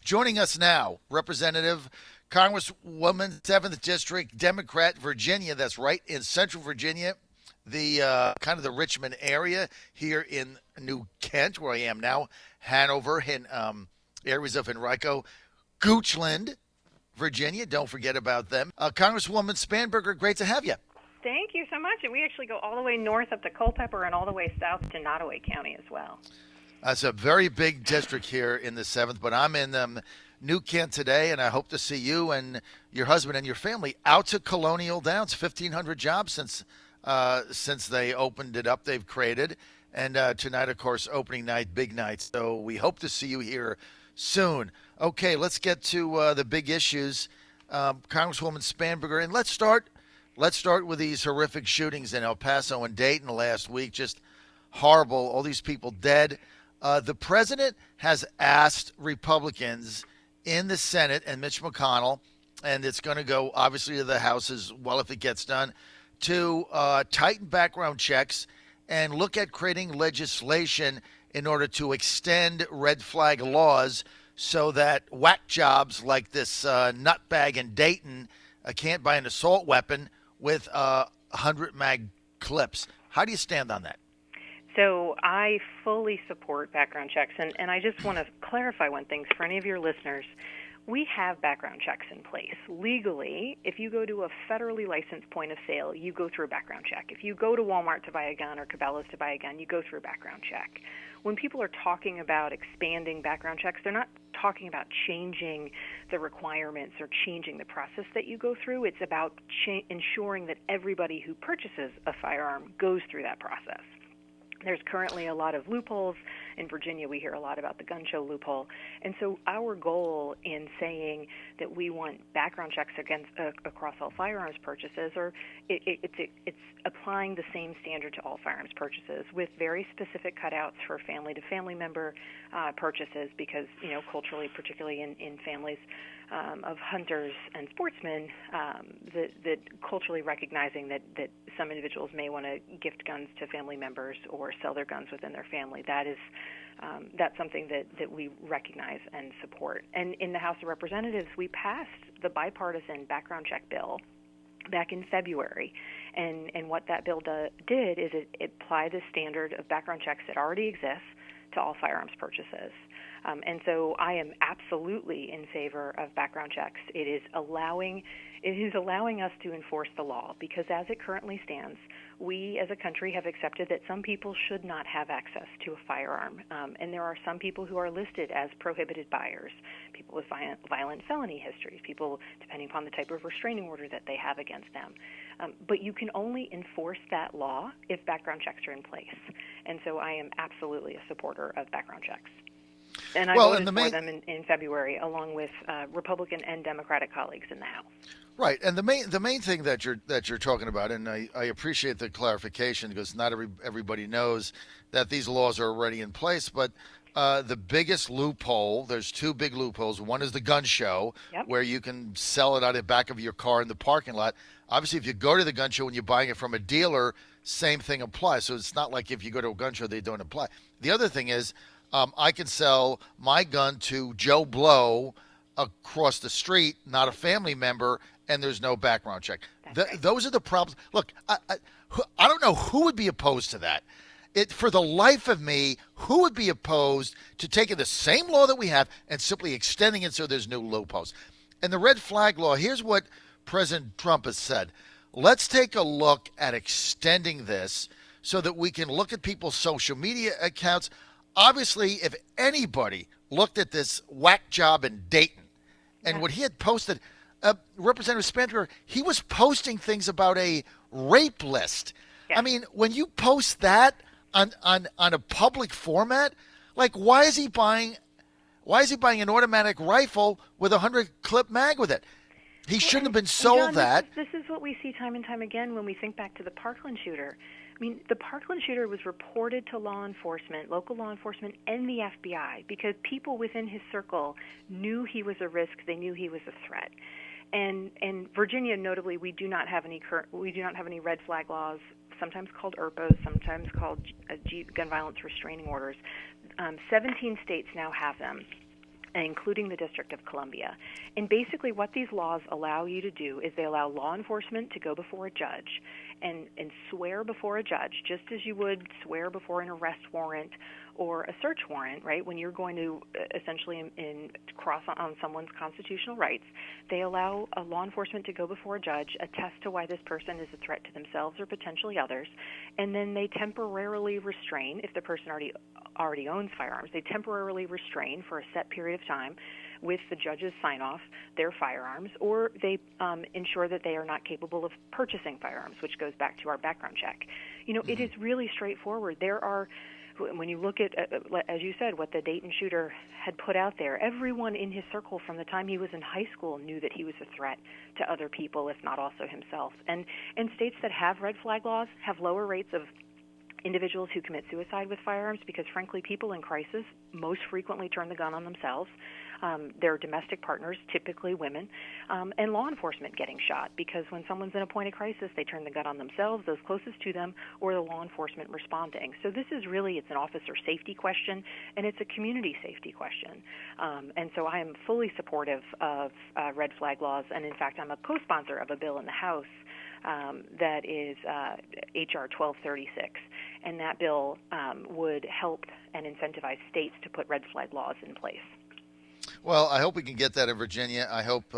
Joining us now, Representative Congresswoman, 7th District, Democrat, Virginia. That's right, in Central Virginia, the kind of the Richmond area here in New Kent, where I am now, Hanover, and areas of Henrico, Goochland, Virginia. Don't forget about them. Congresswoman Spanberger, great to have you. Thank you so much. And we actually go all the way north up to Culpeper and all the way south to Nottoway County as well. It's a very big district here in the 7th, but I'm in New Kent today, and I hope to see you and your husband and your family out to Colonial Downs. 1,500 jobs since they opened it up, they've created. And tonight, of course, opening night, big night. So we hope to see you here soon. Okay, let's get to the big issues. Congresswoman Spanberger, and let's start with these horrific shootings in El Paso and Dayton last week. Just horrible. All these people dead. The president has asked Republicans in the Senate and Mitch McConnell, and it's going to go obviously to the House as well if it gets done, to tighten background checks and look at creating legislation in order to extend red flag laws so that whack jobs like this nutbag in Dayton can't buy an assault weapon with 100 mag clips. How do you stand on that? So I fully support background checks, and I just want to clarify one thing for any of your listeners. We have background checks in place. Legally, if you go to a federally licensed point of sale, you go through a background check. If you go to Walmart to buy a gun or Cabela's to buy a gun, you go through a background check. When people are talking about expanding background checks, they're not talking about changing the requirements or changing the process that you go through. It's about ensuring that everybody who purchases a firearm goes through that process. There's currently a lot of loopholes. In Virginia, we hear a lot about the gun show loophole. And so our goal in saying that we want background checks across all firearms purchases, or it's applying the same standard to all firearms purchases with very specific cutouts for family-to-family member purchases because, culturally, particularly in families of hunters and sportsmen, that culturally recognizing that some individuals may want to gift guns to family members or sell their guns within their family. That's something that we recognize and support. And in the House of Representatives, we passed the bipartisan background check bill back in February. And what that bill did is it applied the standard of background checks that already exists to all firearms purchases. And so I am absolutely in favor of background checks. It is allowing us to enforce the law because as it currently stands, we as a country have accepted that some people should not have access to a firearm. And there are some people who are listed as prohibited buyers, people with violent felony histories, people depending upon the type of restraining order that they have against them. But you can only enforce that law if background checks are in place. And so I am absolutely a supporter of background checks. And I voted for them in February, along with Republican and Democratic colleagues in the House. Right, and the main thing that you're talking about, and I appreciate the clarification because not everybody knows that these laws are already in place. But the biggest loophole, there's two big loopholes. One is the gun show, where you can sell it out of the back of your car in the parking lot. Obviously, if you go to the gun show and you're buying it from a dealer, same thing applies. So it's not like if you go to a gun show, they don't apply. The other thing is, I can sell my gun to Joe Blow across the street, not a family member, and there's no background check. Those are the problems. Look, I don't know who would be opposed to that. For the life of me, who would be opposed to taking the same law that we have and simply extending it so there's new loopholes? And the red flag law, here's what President Trump has said. Let's take a look at extending this so that we can look at people's social media accounts. Obviously, if anybody looked at this whack job in Dayton and what he had posted, Representative Spanberger, he was posting things about a rape list. Yeah. I mean, when you post that on a public format, like why is he buying an automatic rifle with a 100-clip mag with it? He shouldn't have been sold John, that. This is what we see time and time again when we think back to the Parkland shooter. I mean, the Parkland shooter was reported to law enforcement, local law enforcement, and the FBI because people within his circle knew he was a risk. They knew he was a threat. And Virginia, notably, we do not have any red flag laws, sometimes called IRPAs, sometimes called gun violence restraining orders. 17 states now have them. including the District of Columbia. And basically what these laws allow you to do is they allow law enforcement to go before a judge and swear before a judge, just as you would swear before an arrest warrant or a search warrant, right? When you're going to essentially cross on someone's constitutional rights, they allow law enforcement to go before a judge, attest to why this person is a threat to themselves or potentially others, and then they temporarily restrain, if the person already owns firearms, they temporarily restrain for a set period of time with the judge's sign-off their firearms, or they ensure that they are not capable of purchasing firearms, which goes back to our background check. It is really straightforward. There are, when you look at, as you said, what the Dayton shooter had put out there, everyone in his circle from the time he was in high school knew that he was a threat to other people, if not also himself. And states that have red flag laws have lower rates of individuals who commit suicide with firearms because, frankly, people in crisis most frequently turn the gun on themselves. Their domestic partners, typically women, and law enforcement getting shot because when someone's in a point of crisis, they turn the gun on themselves, those closest to them, or the law enforcement responding. So this is really, it's an officer safety question, and it's a community safety question. And so I am fully supportive of red flag laws, and in fact, I'm a co-sponsor of a bill in the House that is H.R. 1236, and that bill would help and incentivize states to put red flag laws in place. Well, I hope we can get that in Virginia. I hope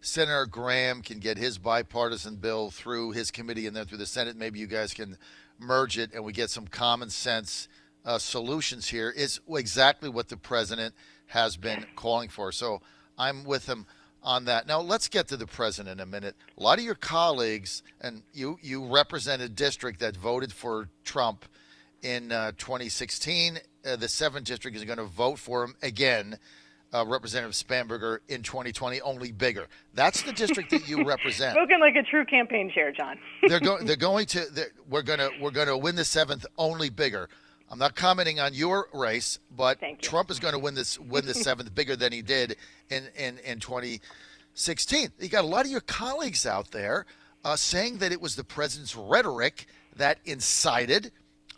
Senator Graham can get his bipartisan bill through his committee and then through the Senate. Maybe you guys can merge it and we get some common sense solutions here. It's exactly what the president has been calling for. So I'm with him on that. Now, let's get to the president in a minute. A lot of your colleagues, and you represent a district that voted for Trump in 2016. The 7th district is going to vote for him again. Representative Spanberger in 2020, only bigger. That's the district that you represent. Spoken like a true campaign chair, John. We're going to win the 7th, only bigger. I'm not commenting on your race, but Trump is going to win the 7th bigger than he did in 2016. You got a lot of your colleagues out there saying that it was the president's rhetoric that incited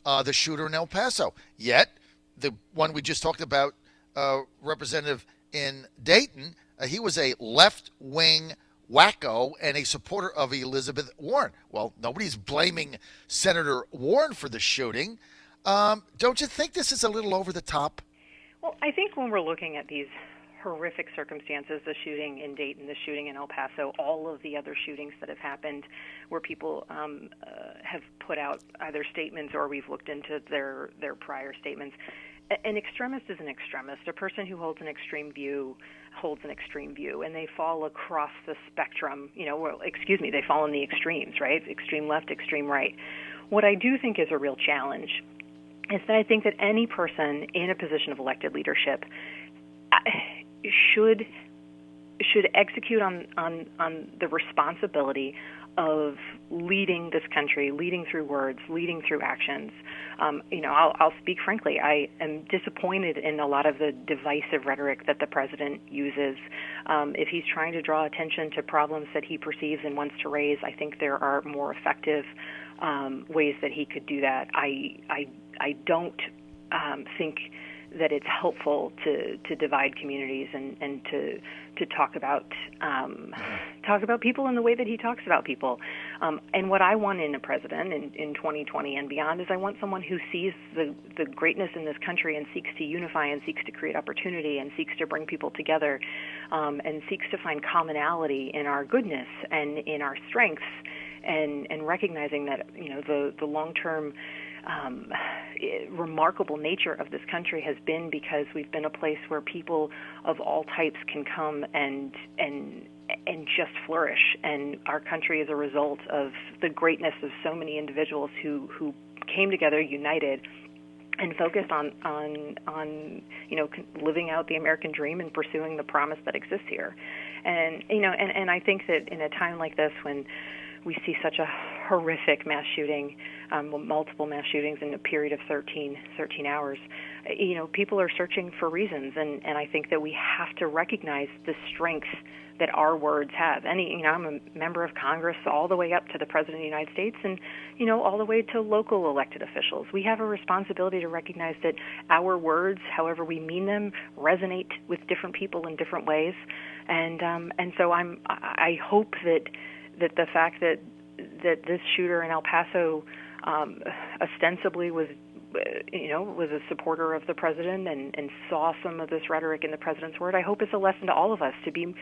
the shooter in El Paso. Yet the one we just talked about, representative in Dayton, he was a left-wing wacko and a supporter of Elizabeth Warren. Well, nobody's blaming Senator Warren for the shooting. Don't you think this is a little over the top? Well, I think when we're looking at these horrific circumstances, the shooting in Dayton, the shooting in El Paso, all of the other shootings that have happened where people have put out either statements or we've looked into their prior statements, an extremist is an extremist. A person who holds an extreme view holds an extreme view, and they fall across the spectrum. They fall in the extremes, right? Extreme left, extreme right. What I do think is a real challenge is that I think that any person in a position of elected leadership should execute on the responsibility of leading this country, leading through words, leading through actions. I'll speak frankly. I am disappointed in a lot of the divisive rhetoric that the president uses. If he's trying to draw attention to problems that he perceives and wants to raise, I think there are more effective ways that he could do that. I don't think that it's helpful to divide communities and to talk about people in the way that he talks about people. And what I want in a president in 2020 and beyond is I want someone who sees the greatness in this country and seeks to unify and seeks to create opportunity and seeks to bring people together and seeks to find commonality in our goodness and in our strengths and recognizing that the long-term remarkable nature of this country has been because we've been a place where people of all types can come and just flourish. And our country is a result of the greatness of so many individuals who came together united and focused on living out the American dream and pursuing the promise that exists here. And I think that in a time like this when we see such a horrific mass shooting, multiple mass shootings in a period of 13 hours. People are searching for reasons, and I think that we have to recognize the strength that our words have. I'm a member of Congress all the way up to the President of the United States and, all the way to local elected officials. We have a responsibility to recognize that our words, however we mean them, resonate with different people in different ways. And so I hope that the fact that this shooter in El Paso ostensibly was a supporter of the president and saw some of this rhetoric in the president's word, I hope it's a lesson to all of us to be,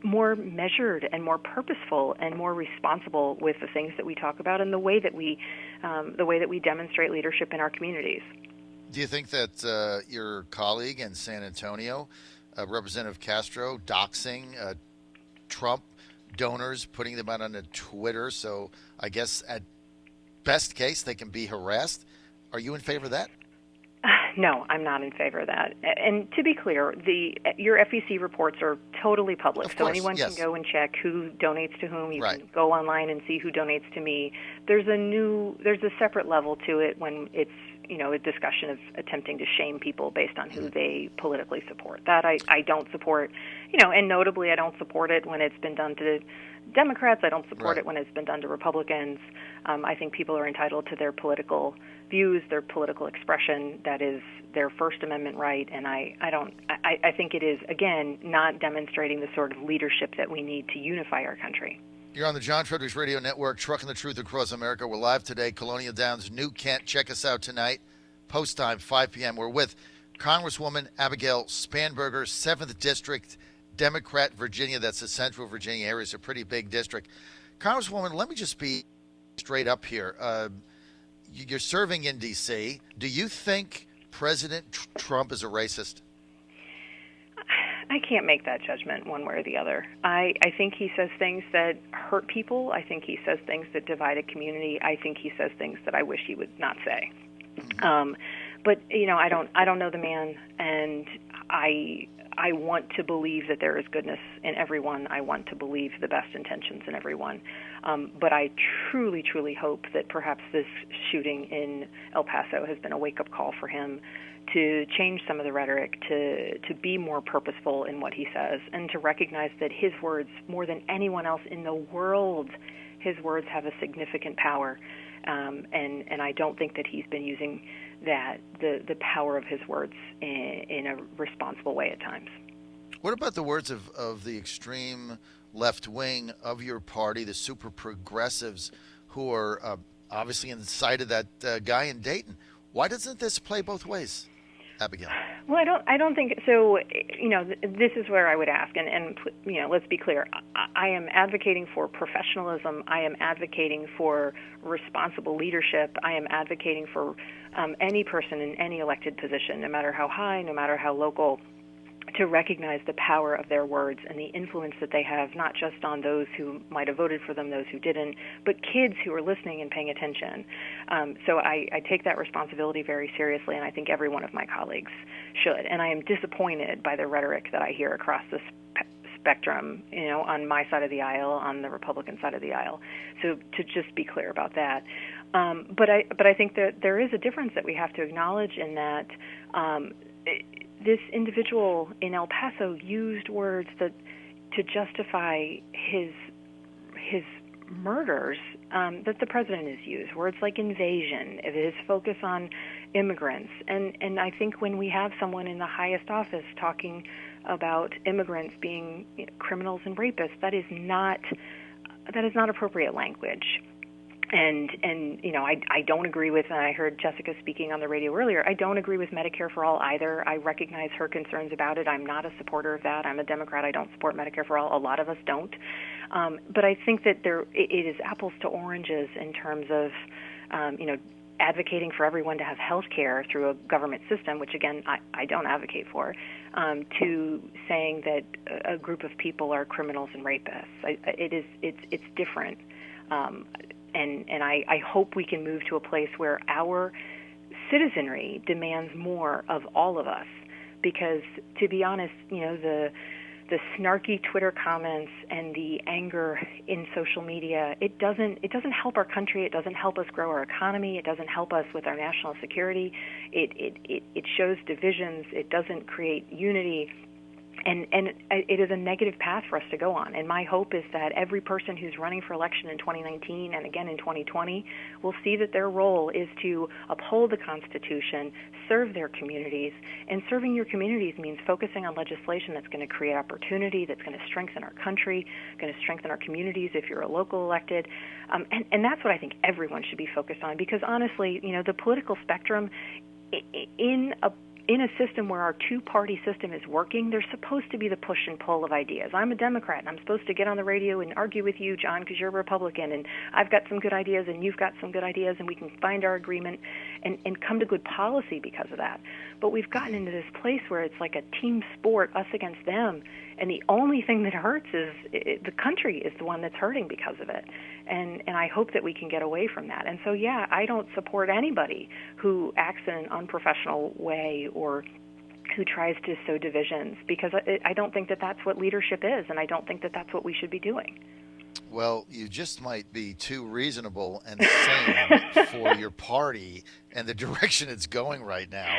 more measured and more purposeful and more responsible with the things that we talk about and the way that we demonstrate leadership in our communities. Do you think that your colleague in San Antonio, Representative Castro, doxing Trump donors, putting them out on Twitter, so I guess at best case they can be harassed, are you in favor of that? No, I'm not in favor of that. And to be clear, your FEC reports are totally public, so anyone can go and check who donates to whom. You can go online and see who donates to me. There's a separate level to it when it's a discussion of attempting to shame people based on who they politically support. That I don't support, and notably I don't support it when it's been done to Democrats. I don't support it when it's been done to Republicans. I think people are entitled to their political views, their political expression. That is their First Amendment right, and I think it is, again, not demonstrating the sort of leadership that we need to unify our country. You're on the John Fredericks Radio Network, trucking the truth across America. We're live today, Colonial Downs, New Kent. Check us out tonight, post time, 5 p.m. We're with Congresswoman Abigail Spanberger, 7th District, Democrat, Virginia. That's the Central Virginia area. It's a pretty big district. Congresswoman, let me just be straight up here. You're serving in D.C. Do you think President Trump is a racist? I can't make that judgment one way or the other. I think he says things that hurt people. I think he says things that divide a community. I think he says things that I wish he would not say. But I don't know the man, and I want to believe that there is goodness in everyone. I want to believe the best intentions in everyone. But I truly, truly hope that perhaps this shooting in El Paso has been a wake-up call for him to change some of the rhetoric, to be more purposeful in what he says, and to recognize that his words, more than anyone else in the world, his words have a significant power. And I don't think that he's been using the power of his words in a responsible way at times. What about the words of the extreme left wing of your party, the super progressives, who are obviously in sight of that guy in Dayton? Why doesn't this play both ways, Abigail? Well, I don't think so. This is where I would ask, and let's be clear. I am advocating for professionalism. I am advocating for responsible leadership. I am advocating for any person in any elected position, no matter how high, no matter how local, to recognize the power of their words and the influence that they have, not just on those who might have voted for them, those who didn't, but kids who are listening and paying attention. So I take that responsibility very seriously, and I think every one of my colleagues should. And I am disappointed by the rhetoric that I hear across the spectrum, on my side of the aisle, on the Republican side of the aisle. So to just be clear about that. But I think that there is a difference that we have to acknowledge in that this individual in El Paso used words to justify his murders that the president has used, words like invasion, his focus on immigrants. And I think when we have someone in the highest office talking about immigrants being criminals and rapists, that is not appropriate language. And I don't agree with, and I heard Jessica speaking on the radio earlier, I don't agree with Medicare for All either. I recognize her concerns about it. I'm not a supporter of that. I'm a Democrat. I don't support Medicare for All. A lot of us don't. But I think that it is apples to oranges in terms of, advocating for everyone to have health care through a government system, which, again, I don't advocate for, to saying that a group of people are criminals and rapists. It's different. And I hope we can move to a place where our citizenry demands more of all of us, because, to be honest, the snarky Twitter comments and the anger in social media, it doesn't help our country. It doesn't help us grow our economy. It doesn't help us with our national security. It shows divisions. It doesn't create unity. And it is a negative path for us to go on. And my hope is that every person who's running for election in 2019 and again in 2020 will see that their role is to uphold the Constitution, serve their communities. And serving your communities means focusing on legislation that's going to create opportunity, that's going to strengthen our country, going to strengthen our communities if you're a local elected. And that's what I think everyone should be focused on. Because honestly, the political spectrum in a system where our two-party system is working, there's supposed to be the push and pull of ideas. I'm a Democrat, and I'm supposed to get on the radio and argue with you, John, because you're a Republican, and I've got some good ideas, and you've got some good ideas, and we can find our agreement and come to good policy because of that. But we've gotten into this place where it's like a team sport, us against them, and the only thing that hurts is the country is the one that's hurting because of it. And I hope that we can get away from that. And so, yeah, I don't support anybody who acts in an unprofessional way or who tries to sow divisions, because I don't think that that's what leadership is, and I don't think that that's what we should be doing. Well, you just might be too reasonable and sane for your party and the direction it's going right now.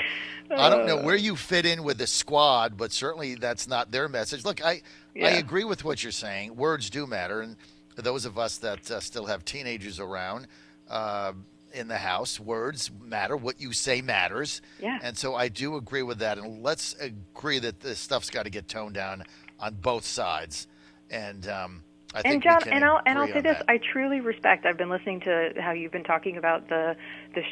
I don't know where you fit in with the squad, but certainly that's not their message. Look, I agree with what you're saying. Words do matter, and those of us that still have teenagers around in the house, words matter. What you say matters. Yeah. And so I do agree with that. And let's agree that this stuff's got to get toned down on both sides. And I think John, we can I'll say this: that. I truly respect. I've been listening to how you've been talking about the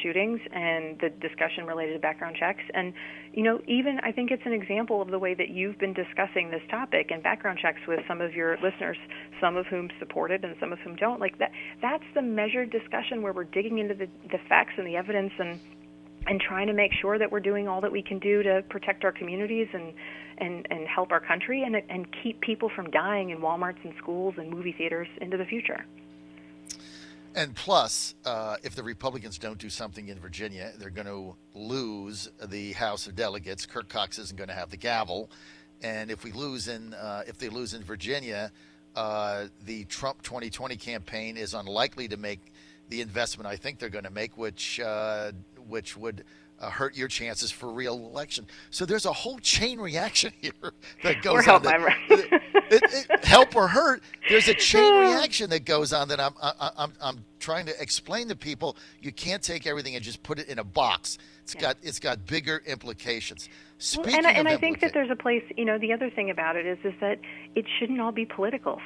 shootings and the discussion related to background checks, and even I think it's an example of the way that you've been discussing this topic and background checks with some of your listeners, some of whom support it and some of whom don't. Like that. That's the measured discussion where we're digging into the facts and the evidence and trying to make sure that we're doing all that we can do to protect our communities and help our country and keep people from dying in Walmarts and schools and movie theaters into the future. And plus, if the Republicans don't do something in Virginia, they're going to lose the House of Delegates. Kirk Cox isn't going to have the gavel. And if they lose in Virginia, the Trump 2020 campaign is unlikely to make the investment I think they're going to make, which would hurt your chances for re-election. So there's a whole chain reaction here that goes on. Help or hurt. There's a chain reaction that goes on that I'm trying to explain to people. You can't take everything and just put it in a box. It's got bigger implications. I think that there's a place. The other thing about it is that it shouldn't all be political.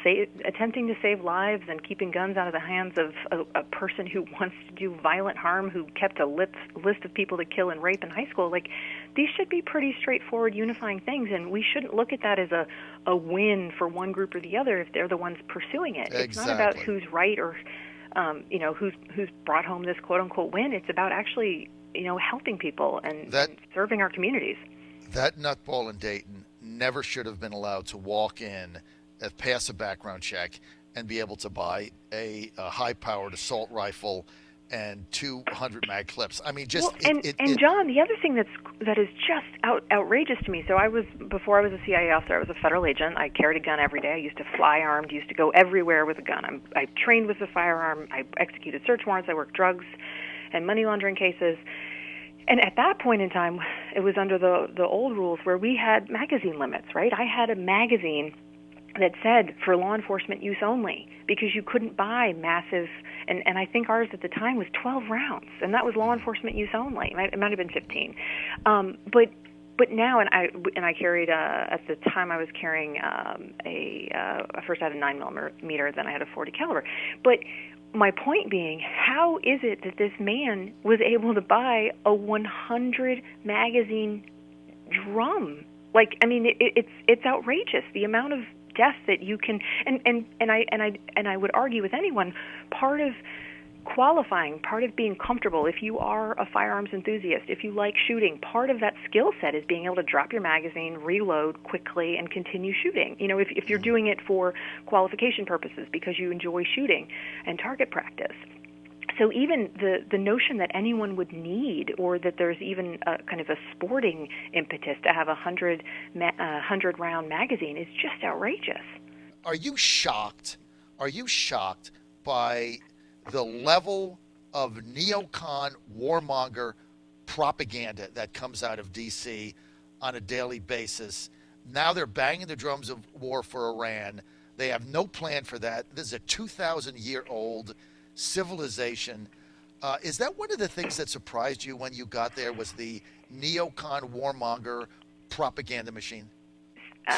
Attempting to save lives and keeping guns out of the hands of a person who wants to do violent harm, who kept a list of people to kill and rape in high school. Like, these should be pretty straightforward, unifying things, and we shouldn't look at that as a win for one group or the other if they're the ones pursuing it. Exactly. It's not about who's right or who's brought home this quote unquote win. It's about actually helping people and serving our communities. That nutball in Dayton never should have been allowed to walk in, pass a background check, and be able to buy a high-powered assault rifle and 200 mag clips. I mean, just John, the other thing that is just outrageous to me. So before I was a CIA officer, I was a federal agent. I carried a gun every day. I used to fly armed. Used to go everywhere with a gun. I trained with a firearm. I executed search warrants. I worked drugs and money laundering cases. And at that point in time, it was under the old rules where we had magazine limits, right? I had a magazine that said for law enforcement use only, because you couldn't buy massive, and I think ours at the time was 12 rounds, and that was law enforcement use only. It might have been 15. But now, and I carried at the time I was carrying first I had a 9mm, then I had a .40 caliber. But my point being, how is it that this man was able to buy a 100 magazine drum? Like, I mean, it's outrageous, the amount of death that you can, and I would argue with anyone, part of qualifying, part of being comfortable, if you are a firearms enthusiast, if you like shooting, part of that skill set is being able to drop your magazine, reload quickly, and continue shooting. If you're doing it for qualification purposes because you enjoy shooting and target practice. So even the notion that anyone would need, or that there's even a kind of a sporting impetus to have a 100-round magazine, is just outrageous. Are you shocked? Are you shocked by the level of neocon warmonger propaganda that comes out of D.C. on a daily basis? Now they're banging the drums of war for Iran. They have no plan for that. This is a 2,000-year-old civilization. Is that one of the things that surprised you when you got there, was the neocon warmonger propaganda machine?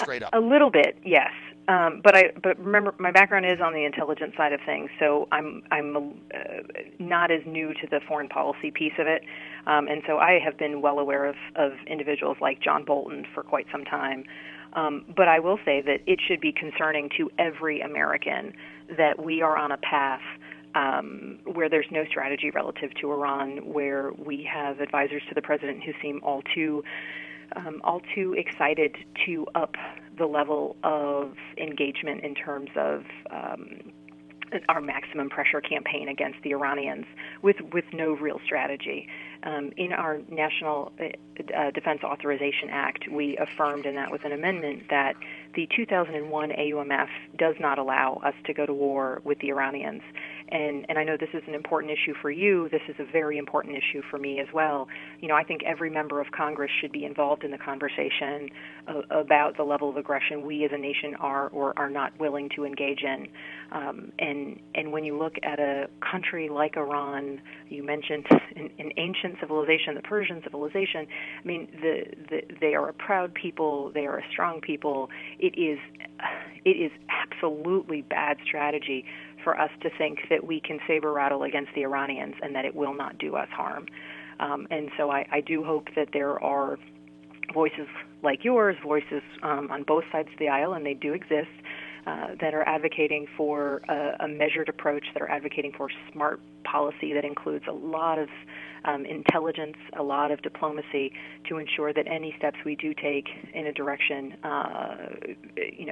Straight up. A little bit, yes. But remember, my background is on the intelligence side of things, so I'm not as new to the foreign policy piece of it, and so I have been well aware of individuals like John Bolton for quite some time. But I will say that it should be concerning to every American that we are on a path where there's no strategy relative to Iran, where we have advisors to the president who seem all too excited to up the level of engagement in terms of our maximum pressure campaign against the Iranians with no real strategy. In our National Defense Authorization Act, we affirmed in that with an amendment that the 2001 AUMF does not allow us to go to war with the Iranians. And I know this is an important issue for you. This is a very important issue for me as well. You know, I think every member of Congress should be involved in the conversation about the level of aggression we as a nation are or are not willing to engage in. And when you look at a country like Iran, you mentioned an ancient civilization, the Persian civilization. I mean, they are a proud people. They are a strong people. It is absolutely bad strategy for us to think that we can saber rattle against the Iranians and that it will not do us harm. And so I do hope that there are voices like yours, voices on both sides of the aisle, and they do exist, that are advocating for a measured approach, that are advocating for smart policy that includes a lot of intelligence, a lot of diplomacy to ensure that any steps we do take in a direction,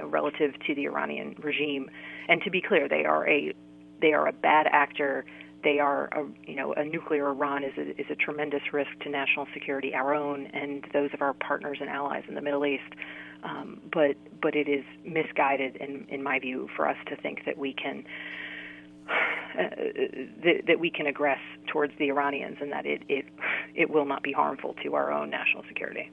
relative to the Iranian regime. And to be clear, they are a bad actor. They are, a nuclear Iran is a tremendous risk to national security, our own and those of our partners and allies in the Middle East. But it is misguided, in my view, for us to think that we can aggress towards the Iranians and that it will not be harmful to our own national security.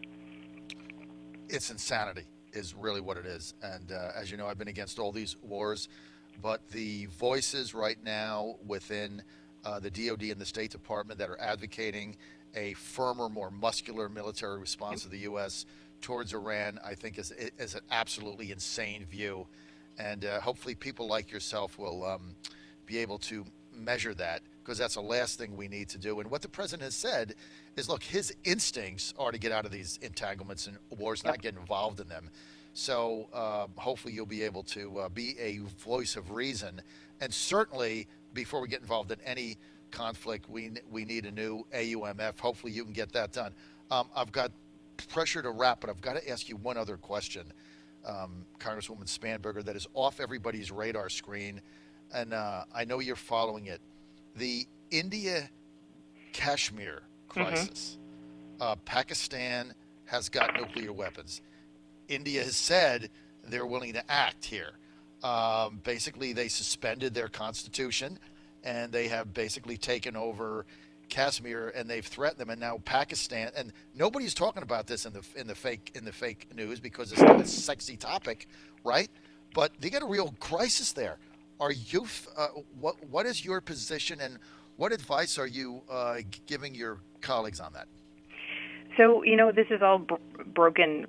It's insanity is really what it is. And as you know, I've been against all these wars, but the voices right now within the DOD and the State Department that are advocating a firmer, more muscular military response of the U.S. towards Iran, I think is an absolutely insane view. And hopefully people like yourself will be able to measure that, because that's the last thing we need to do. And what the president has said is, look, his instincts are to get out of these entanglements and wars, not get involved in them. So hopefully you'll be able to be a voice of reason. And certainly before we get involved in any conflict, we need a new AUMF. Hopefully you can get that done. I've got pressure to wrap, but I've got to ask you one other question, Congresswoman Spanberger, that is off everybody's radar screen, and I know you're following it. The India-Kashmir crisis. Pakistan has got nuclear weapons. India has said they're willing to act here. Basically, they suspended their constitution, and they have basically taken over Kashmir, and they've threatened them. And now Pakistan, and nobody's talking about this in the fake news because it's not a sexy topic, right? But they got a real crisis there. Are you? What is your position, and what advice are you giving your colleagues on that? So, this is all broken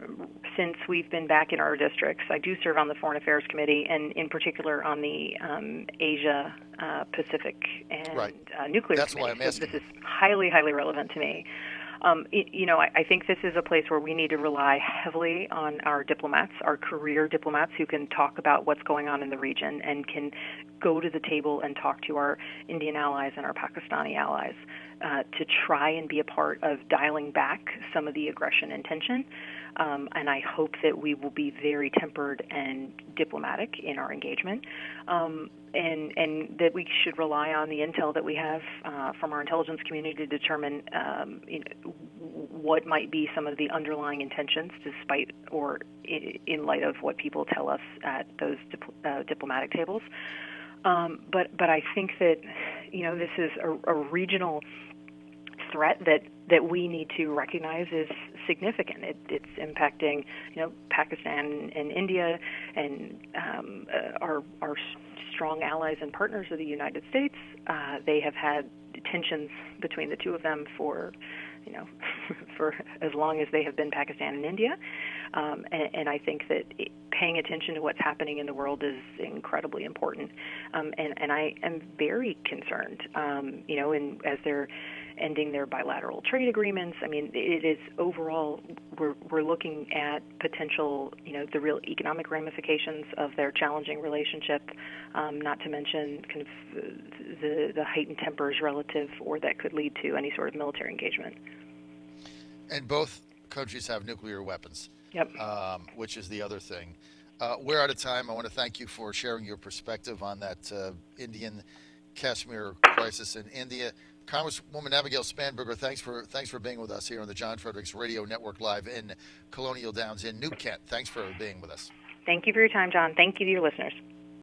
since we've been back in our districts. I do serve on the Foreign Affairs Committee, and in particular on the Asia, Pacific, and Nuclear That's Committee. Why I'm asking. So this is highly, highly relevant to me. I think this is a place where we need to rely heavily on our diplomats, our career diplomats, who can talk about what's going on in the region and can go to the table and talk to our Indian allies and our Pakistani allies to try and be a part of dialing back some of the aggression and tension. And I hope that we will be very tempered and diplomatic in our engagement. and that we should rely on the intel that we have from our intelligence community to determine what might be some of the underlying intentions, despite or in light of what people tell us at those diplomatic tables. But I think that this is a regional threat that we need to recognize is significant. It's impacting Pakistan and India and our strong allies and partners of the United States. They have had tensions between the two of them for for as long as they have been Pakistan and India. And I think that paying attention to what's happening in the world is incredibly important. And I am very concerned, as they're ending their bilateral trade agreements. I mean, it is overall, we're looking at potential, the real economic ramifications of their challenging relationship, not to mention kind of the heightened tempers relative, or that could lead to any sort of military engagement. And both countries have nuclear weapons. Yep. Which is the other thing. We're out of time. I want to thank you for sharing your perspective on that Indian Kashmir crisis in India. Congresswoman Abigail Spanberger, thanks for being with us here on the John Fredericks Radio Network live in Colonial Downs in New Kent. Thanks for being with us. Thank you for your time, John. Thank you to your listeners.